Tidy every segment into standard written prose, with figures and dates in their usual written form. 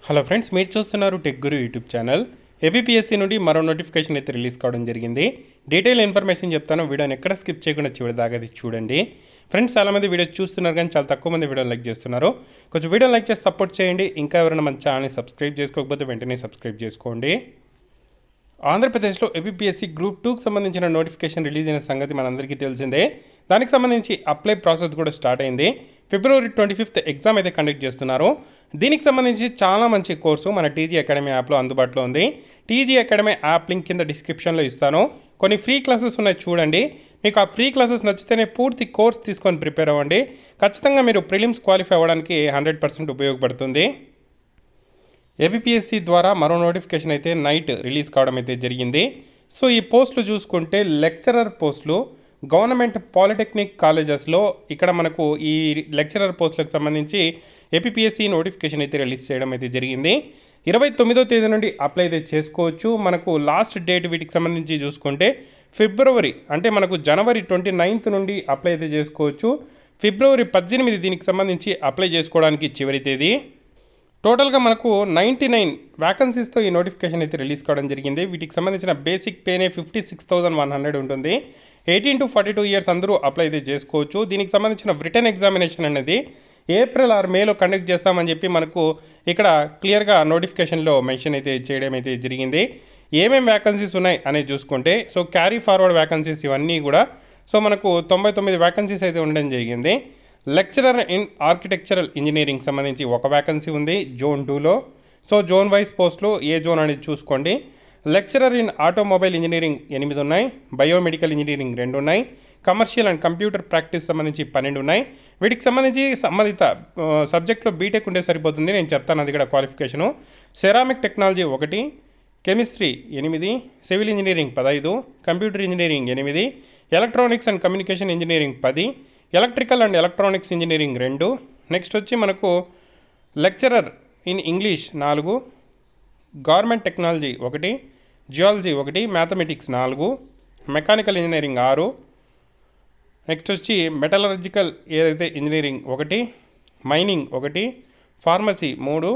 Hello friends, మీరు చూస్తున్నారు tech గురు YouTube channel. APSC నుండి మరో నోటిఫికేషన్ అయితే రిలీజ్ కావడం జరిగింది. డీటెయిల్ ఇన్ఫర్మేషన్ చెప్తాను, వీడియోని ఎక్కడ స్కిప్ చేయకుండా చివరి దాకా అది చూడండి. ఫ్రెండ్స్, చాలామంది వీడియో చూస్తున్నారు కానీ చాలా తక్కువ మంది వీడియో లైక్ చేస్తున్నారు. కొంచెం వీడియో లైక్ చేసి సపోర్ట్ చేయండి. ఇంకా ఎవరైనా మన ఛానల్ని సబ్స్క్రైబ్ చేసుకోకపోతే వెంటనే సబ్స్క్రైబ్ చేసుకోండి. ఆంధ్రప్రదేశ్లో ఏపీఎస్సీ గ్రూప్ 2కి సంబంధించిన నోటిఫికేషన్ రిలీజ్ అయిన సంగతి మనందరికీ తెలిసిందే. దానికి సంబంధించి అప్లై ప్రాసెస్ కూడా స్టార్ట్ అయింది. ఫిబ్రవరి 25th ఎగ్జామ్ అయితే కండక్ట్ చేస్తున్నారు. దీనికి సంబంధించి చాలా మంచి కోర్సు మన టీజీ అకాడమీ యాప్లో అందుబాటులో ఉంది. టీజీ అకాడమీ యాప్ లింక్ కింద డిస్క్రిప్షన్లో ఇస్తాను. కొన్ని ఫ్రీ క్లాసెస్ ఉన్నాయి, చూడండి. మీకు ఆ ఫ్రీ క్లాసెస్ నచ్చితేనే పూర్తి కోర్స్ తీసుకొని ప్రిపేర్ అవ్వండి. ఖచ్చితంగా మీరు ప్రిలిమ్స్ క్వాలిఫై అవ్వడానికి 100% ఉపయోగపడుతుంది. ఏపీఎస్సీ ద్వారా మరో నోటిఫికేషన్ అయితే నైట్ రిలీజ్ కావడం అయితే జరిగింది. సో ఈ పోస్టులు చూసుకుంటే లెక్చరర్ పోస్టులు గవర్నమెంట్ పాలిటెక్నిక్ కాలేజెస్లో ఇక్కడ మనకు ఈ లెక్చరర్ పోస్టులకు సంబంధించి ఏపీఎస్సీ నోటిఫికేషన్ అయితే రిలీజ్ చేయడం అయితే జరిగింది. 29వ తేదీ నుండి అప్లై అయితే చేసుకోవచ్చు. మనకు లాస్ట్ డేట్ వీటికి సంబంధించి చూసుకుంటే ఫిబ్రవరి, అంటే మనకు జనవరి 29th నుండి అప్లై అయితే చేసుకోవచ్చు. ఫిబ్రవరి 18 దీనికి సంబంధించి అప్లై చేసుకోవడానికి చివరి తేదీ. టోటల్గా మనకు 99 వ్యాకన్సీస్తో ఈ నోటిఫికేషన్ అయితే రిలీజ్ కావడం జరిగింది. వీటికి సంబంధించిన బేసిక్ పేనే 56,100 ఉంటుంది. 18 to 42 ఇయర్స్ అందరూ అప్లై అయితే చేసుకోవచ్చు. దీనికి సంబంధించిన రిటన్ ఎగ్జామినేషన్ అనేది ఏప్రిల్ ఆర్ మేలో కండక్ట్ చేస్తామని చెప్పి మనకు ఇక్కడ క్లియర్గా నోటిఫికేషన్లో మెన్షన్ అయితే చేయడం అయితే జరిగింది. ఏమేమి వ్యాకన్సీస్ ఉన్నాయి అనేది చూసుకుంటే, సో క్యారీ ఫార్వర్డ్ వ్యాకన్సీస్ ఇవన్నీ కూడా సో మనకు 99 వ్యాకన్సీస్ అయితే ఉండడం జరిగింది. లెక్చరర్ ఇన్ ఆర్కిటెక్చరల్ ఇంజనీరింగ్ సంబంధించి ఒక వ్యాకన్సీ ఉంది జోన్ 2లో. సో జోన్ వైజ్ పోస్టులు ఏ జోన్ అనేది చూసుకోండి. లెక్చరర్ ఇన్ ఆటోమొబైల్ ఇంజనీరింగ్ 8 ఉన్నాయి. బయోమెడికల్ ఇంజనీరింగ్ 2 ఉన్నాయి. కమర్షియల్ అండ్ కంప్యూటర్ ప్రాక్టీస్ సంబంధించి 12 ఉన్నాయి. వీటికి సంబంధించి సంబంధిత సబ్జెక్ట్లో బీటెక్ ఉంటే సరిపోతుంది, నేను చెప్తాను అది కూడా qualification. Ceramic technology 1, chemistry 8, civil engineering 15, computer engineering 8, electronics and communication engineering 10, electrical and electronics engineering 2. Next వచ్చి మనకు lecturer in English 4, government technology 1, geology 1, mathematics 4, mechanical engineering 6. Next వచ్చి మెటలర్జికల్ ఏదైతే engineering 1, mining 1, pharmacy 3,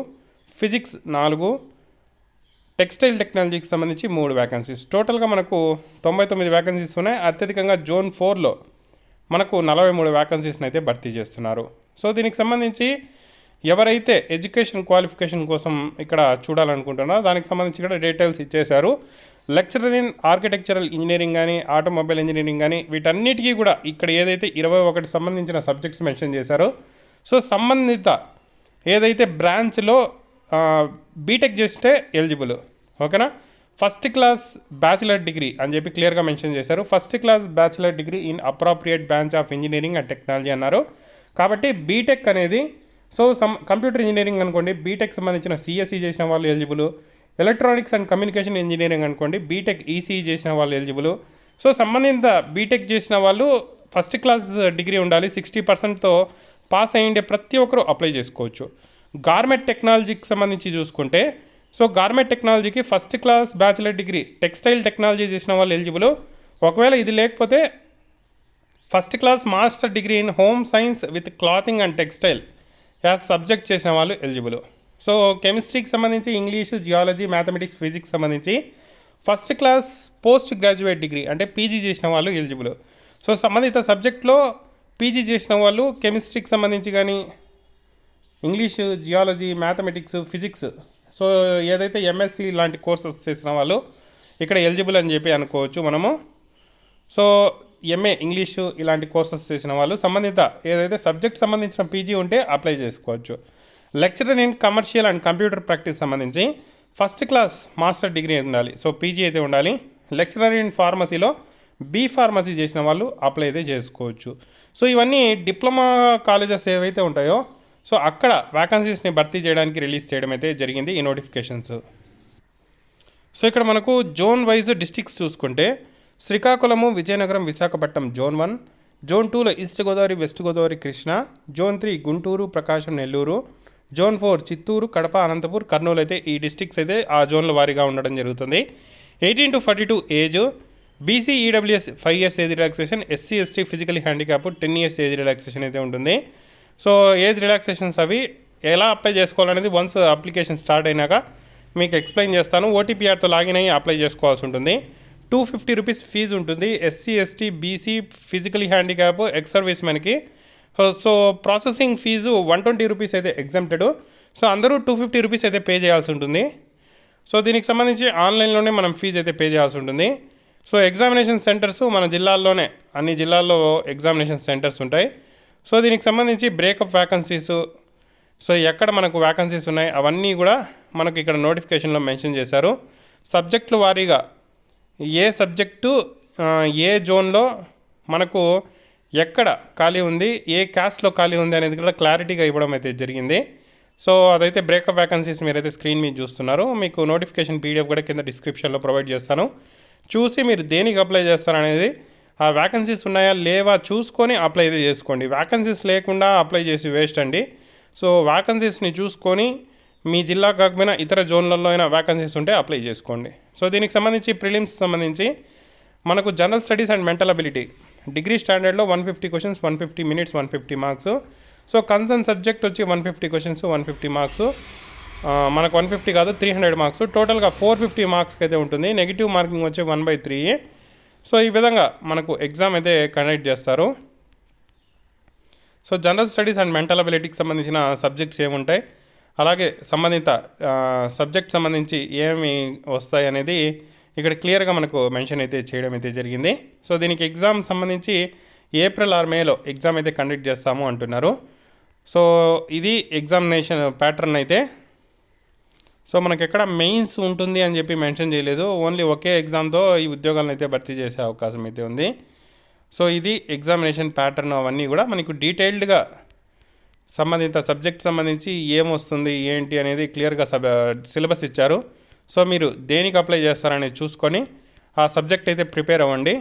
physics 4, textile టెక్నాలజీకి సంబంధించి 3 vacancies. టోటల్గా మనకు 99 vacancies ఉన్నాయి. అత్యధికంగా జోన్ 4లో మనకు 43 వ్యాకన్సీస్ని అయితే భర్తీ చేస్తున్నారు. సో దీనికి సంబంధించి ఎవరైతే ఎడ్యుకేషన్ క్వాలిఫికేషన్ కోసం ఇక్కడ చూడాలనుకుంటున్నారో దానికి సంబంధించి ఇక్కడ డీటెయిల్స్ ఇచ్చేశారు. లెక్చరర్ ఇన్ ఆర్కిటెక్చరల్ ఇంజనీరింగ్ కానీ ఆటోమొబైల్ ఇంజనీరింగ్ కానీ వీటన్నిటికీ కూడా ఇక్కడ ఏదైతే 21 సంబంధించిన సబ్జెక్ట్స్ మెన్షన్ చేశారో, సో సంబంధిత ఏదైతే బ్రాంచ్లో బీటెక్ చేస్తే ఎలిజిబుల్, ఓకేనా. ఫస్ట్ క్లాస్ బ్యాచిలర్ డిగ్రీ అని చెప్పి క్లియర్గా మెన్షన్ చేశారు. First class bachelor degree in appropriate branch of engineering and technology అన్నారు. కాబట్టి బీటెక్ అనేది సో కంప్యూటర్ ఇంజనీరింగ్ అనుకోండి, బీటెక్ సంబంధించిన సిఎస్ఈ చేసిన వాళ్ళు eligible. Electronics and communication engineering అనుకోండి, బీటెక్ ఈసీఈ చేసిన వాళ్ళు ఎలిజిబుల్. సో సంబంధిత బీటెక్ చేసిన వాళ్ళు ఫస్ట్ క్లాస్ డిగ్రీ ఉండాలి. 60%తో పాస్ అయ్యిండే ప్రతి ఒక్కరూ అప్లై చేసుకోవచ్చు. గార్మెంట్ టెక్నాలజీకి సంబంధించి చూసుకుంటే, సో గార్మెంట్ టెక్నాలజీకి first class bachelor degree textile technology చేసిన వాళ్ళు ఎలిజిబుల్. ఒకవేళ ఇది లేకపోతే first class master degree in home science with clothing and textile as subject చేసిన వాళ్ళు ఎలిజిబుల్. సో కెమిస్ట్రీకి సంబంధించి ఇంగ్లీషు, జియాలజీ, మ్యాథమెటిక్స్, ఫిజిక్స్ సంబంధించి first class post graduate degree అంటే పీజీ చేసిన వాళ్ళు ఎలిజిబుల్. సో సంబంధిత సబ్జెక్ట్లో పీజీ చేసిన వాళ్ళు కెమిస్ట్రీకి సంబంధించి కానీ English, geology, mathematics, physics, so ఏదైతే ఎంఎస్సి లాంటి కోర్సెస్ చేసిన వాళ్ళు ఇక్కడ ఎలిజిబుల్ అని చెప్పి అనుకోవచ్చు మనము. సో ఎంఏ ఇంగ్లీషు ఇలాంటి కోర్సెస్ చేసిన వాళ్ళు సంబంధిత ఏదైతే సబ్జెక్ట్ సంబంధించిన పీజీ ఉంటే అప్లై చేసుకోవచ్చు. Lecturer in commercial and computer practice సంబంధించి ఫస్ట్ క్లాస్ మాస్టర్ డిగ్రీ ఉండాలి, సో పీజీ అయితే ఉండాలి. లెక్చరర్ ఇన్ ఫార్మసీలో బీ ఫార్మసీ చేసిన వాళ్ళు అప్లై అయితే చేసుకోవచ్చు. సో ఇవన్నీ డిప్లొమా కాలేజెస్ ఏవైతే ఉంటాయో సో అక్కడ వ్యాకన్సీస్ని భర్తీ చేయడానికి రిలీజ్ చేయడం అయితే జరిగింది ఈ నోటిఫికేషన్స్. సో ఇక్కడ మనకు జోన్ వైజ్ డిస్ట్రిక్ట్స్ చూసుకుంటే శ్రీకాకుళము, విజయనగరం, విశాఖపట్నం జోన్ 1, జోన్ 2లో east Godavari, west Godavari, Krishna, zone 3 Guntur, Prakasam, Nellore, zone 4 Chittoor, Kadapa, Anantapur, Kurnool అయితే ఈ డిస్ట్రిక్ట్స్ అయితే ఆ జోన్ల వారీగా ఉండడం జరుగుతుంది. 18 to 42 age, BC EWS 5 years age relaxation, SC ST physically handicap 10 years age relaxation అయితే ఉంటుంది. సో ఏజ్ రిలాక్సేషన్స్ అవి ఎలా అప్లై చేసుకోవాలనేది వన్స్ అప్లికేషన్ స్టార్ట్ అయినాక మీకు ఎక్స్ప్లెయిన్ చేస్తాను. ఓటీపీఆర్తో లాగిన్ అయ్యి అప్లై చేసుకోవాల్సి ఉంటుంది. 250 రూపీస్ ఫీజు ఉంటుంది. SC, ST, BC, physically handicap, ex service మెన్కి. సో ప్రాసెసింగ్ ఫీజు 120 రూపీస్ అయితే ఎగ్జామ్టెడ్. సో అందరూ 250 రూపీస్ అయితే పే చేయాల్సి ఉంటుంది. సో దీనికి సంబంధించి ఆన్లైన్లోనే మనం ఫీజు అయితే పే చేయాల్సి ఉంటుంది. సో ఎగ్జామినేషన్ సెంటర్స్ మన జిల్లాల్లోనే అన్ని జిల్లాల్లో ఎగ్జామినేషన్ సెంటర్స్ ఉంటాయి. సో దీనికి సంబంధించి బ్రేకప్ వ్యాకన్సీస్, సో ఎక్కడ మనకు వ్యాకన్సీస్ ఉన్నాయి అవన్నీ కూడా మనకు ఇక్కడ నోటిఫికేషన్లో మెన్షన్ చేశారు. సబ్జెక్టుల వారీగా ఏ సబ్జెక్టు ఏ జోన్లో మనకు ఎక్కడ ఖాళీ ఉంది, ఏ క్యాస్ట్లో ఖాళీ ఉంది అనేది కూడా క్లారిటీగా ఇవ్వడం అయితే జరిగింది. సో అదైతే బ్రేకప్ వ్యాకన్సీస్ మీరైతే స్క్రీన్ మీద చూస్తున్నారు. మీకు నోటిఫికేషన్ పీడిఎఫ్ కూడా కింద డిస్క్రిప్షన్లో ప్రొవైడ్ చేస్తాను. చూసి మీరు దేనికి అప్లై చేస్తారనేది, ఆ వ్యాకన్సీస్ ఉన్నాయా లేవా చూసుకొని అప్లై అయితే చేసుకోండి. వ్యాకన్సీస్ లేకుండా అప్లై చేసి వేస్ట్ అండి. సో వ్యాకన్సీస్ని చూసుకొని మీ జిల్లా కాకపోయినా ఇతర జోన్లలో అయినా వ్యాకన్సీస్ ఉంటే అప్లై చేసుకోండి. సో దీనికి సంబంధించి ప్రిలిమ్స్ సంబంధించి మనకు general studies and mental ability degree స్టాండర్డ్లో 150 questions, 150 minutes, 150 marks. So concern subject వచ్చి 150 క్వశ్చన్స్, 150 మార్క్స్. మనకు 150 కాదు 300 మార్క్స్. టోటల్గా 450 మార్క్స్కి అయితే ఉంటుంది. నెగిటివ్ మార్కింగ్ వచ్చి 1/3. సో ఈ విధంగా మనకు ఎగ్జామ్ అయితే కండక్ట్ చేస్తారు. So general studies and mental అబిలిటీకి సంబంధించిన సబ్జెక్ట్స్ ఏముంటాయి, అలాగే సంబంధిత సబ్జెక్ట్ సంబంధించి ఏమి వస్తాయి అనేది ఇక్కడ క్లియర్గా మనకు మెన్షన్ అయితే చేయడం అయితే జరిగింది. సో దీనికి ఎగ్జామ్ సంబంధించి ఏప్రిల్ ఆర్ మేలో ఎగ్జామ్ అయితే కండక్ట్ చేస్తాము అంటున్నారు. సో ఇది ఎగ్జామినేషన్ ప్యాటర్న్ అయితే. సో మనకి ఎక్కడ మెయిన్స్ ఉంటుంది అని చెప్పి మెన్షన్ చేయలేదు. ఓన్లీ ఒకే ఎగ్జామ్తో ఈ ఉద్యోగాలను అయితే భర్తీ చేసే అవకాశం అయితే ఉంది. సో ఇది ఎగ్జామినేషన్ ప్యాటర్న్ అవన్నీ కూడా మనకు డీటెయిల్డ్గా సంబంధిత సబ్జెక్ట్ సంబంధించి ఏమొస్తుంది ఏంటి అనేది క్లియర్గా సిలబస్ ఇచ్చారు. సో మీరు దేనికి అప్లై చేస్తారనేది చూసుకొని ఆ సబ్జెక్ట్ అయితే ప్రిపేర్ అవ్వండి.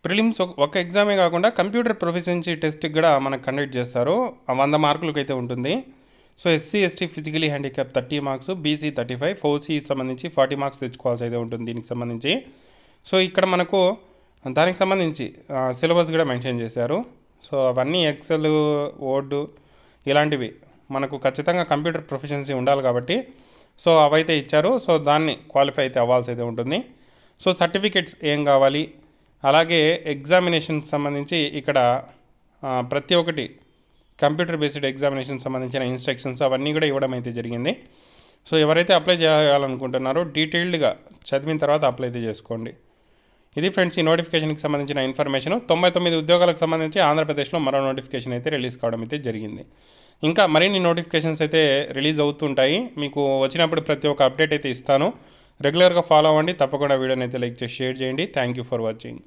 ప్రిలిమ్స్ ఒక ఎగ్జామే కాకుండా కంప్యూటర్ ప్రొఫిషియన్సీ టెస్ట్కి కూడా మనకు కండక్ట్ చేస్తారు. 100 మార్కులకి అయితే ఉంటుంది. So SC, ST, physically handicap 30 marks, BC 35, OC సంబంధించి 40 మార్క్స్ తెచ్చుకోవాల్సి అయితే ఉంటుంది దీనికి సంబంధించి. సో ఇక్కడ మనకు దానికి సంబంధించి సిలబస్ కూడా మెన్షన్ చేశారు. సో అవన్నీ ఎక్సెల్, వర్డ్ ఇలాంటివి మనకు ఖచ్చితంగా కంప్యూటర్ ప్రొఫిషియన్సీ ఉండాలి కాబట్టి సో అవైతే ఇచ్చారు. సో దాన్ని క్వాలిఫై అయితే అవ్వాల్సి అయితే ఉంటుంది. సో సర్టిఫికేట్స్ ఏం కావాలి, అలాగే ఎగ్జామినేషన్కి సంబంధించి ఇక్కడ ప్రతి ఒక్కటి కంప్యూటర్ బేస్డ్ ఎగ్జామినేషన్ సంబంధించిన ఇన్స్ట్రక్షన్స్ అవన్నీ కూడా ఇవ్వడం అయితే జరిగింది. సో ఎవరైతే అప్లై చేయాలనుకుంటున్నారో డీటెయిల్డ్గా చదివిన తర్వాత అప్లై అయితే చేసుకోండి. ఇది ఫ్రెండ్స్ ఈ నోటిఫికేషన్కి సంబంధించిన ఇన్ఫర్మేషన్. 99 ఉద్యోగాలకు సంబంధించి ఆంధ్రప్రదేశ్లో మరో నోటిఫికేషన్ అయితే రిలీజ్ కావడం అయితే జరిగింది. ఇంకా మరిన్ని నోటిఫికేషన్స్ అయితే రిలీజ్ అవుతుంటాయి. మీకు వచ్చినప్పుడు ప్రతి ఒక్క అప్డేట్ అయితే ఇస్తాను. రెగ్యులర్గా ఫాలో అవ్వండి. తప్పకుండా వీడియోని అయితే లైక్ చేసి షేర్ చేయండి. Thank you for watching.